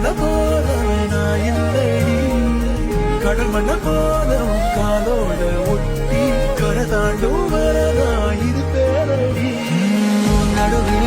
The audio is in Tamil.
மண்ண போல நான் இல்லடி கடல் மண்ண போல காலோட ஒட்டி கரை தாண்டும் வரதா இது பேரடி நடுவே